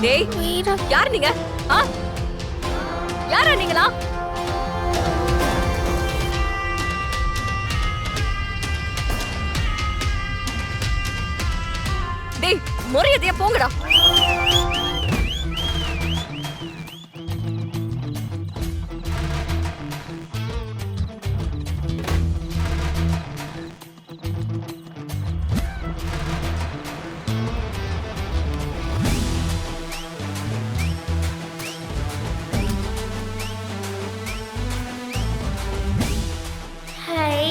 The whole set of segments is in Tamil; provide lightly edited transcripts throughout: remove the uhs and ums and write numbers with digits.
டேய் மீரா யார் நீங்க? யாரா நீங்களா? டேய் மரியாதையா போங்கடா. ஹை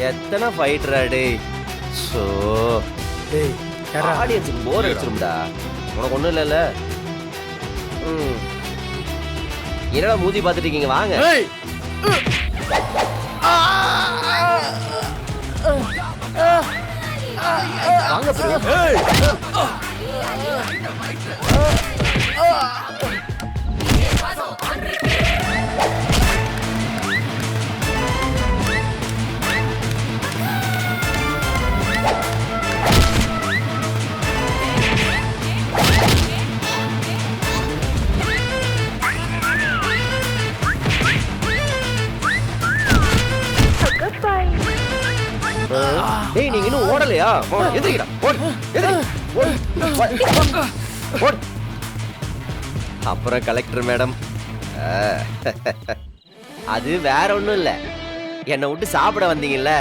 எத்தனை ஃபைட்டரா டேய். சோ டேய் யாரா ஆடியன்ஸுக்கு போர் அடிச்சிரும்டா. உனக்கு ஒண்ணும் இல்லைல்ல? என்னடா மூஞ்சி பார்த்துட்டு இருக்கீங்க, வாங்க. ஏய் வாங்க ப்ரோ. ஏய் டேய் நீங்க இன்னும் ஓடலையா? எதிரிடா, ஓடு, எதிரி, ஓடு, ஓடு. அப்புறம் கலெக்டர் மேடம், அது வேற ஒண்ணும் இல்ல, என்னை விட்டு சாப்பிட வந்தீங்கல்ல,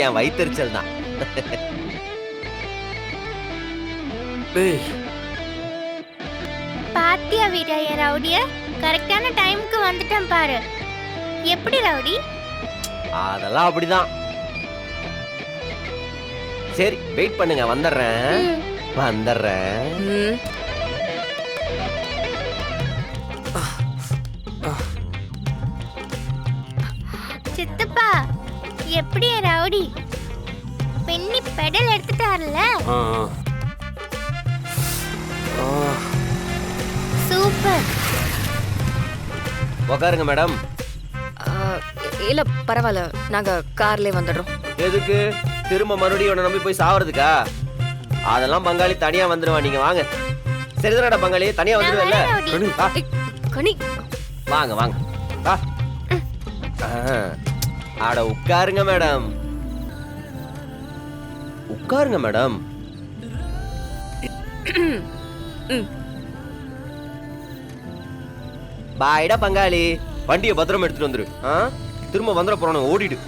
என் வயித்தெரிச்சல் தான். டேய் பாத்தியா வீரா என் ரவுடிய கரெக்டான டைமுக்கு வந்துட்டேன் பாரு. எப்படி ரவுடி? அதெல்லாம் அப்படிதான். சரி வெயிட் பண்ணுங்க, வந்துடுறேன் வந்துடுறேன். சித்தப்பா எப்படி என் ரவுடி? பெண்ணி பெடல் எடுத்துட்டார்ல. சூப்பர். உக்காருங்க மேடம். இல்ல பரவாயில்ல, நாங்க கார்லயே வந்துடுறோம். எதுக்கு திரும்ப மறுபடியும் உன்னை நம்பி போய் சாவறதுக்கா? அதெல்லாம் பங்காளி தனியா வந்துருவா, நீங்க வாங்க. சரிதானடா பங்காளி, தனியா வந்துருவல்ல? வா. கனி வாங்க வாங்க வா. ஆட உட்காருங்க மேடம், உட்காருங்க மேடம். பாய்டா பங்காளி, வண்டியை பத்திரமா எடுத்துட்டு வந்துரு. திரும்ப வந்துட போறோம், ஓடிடு.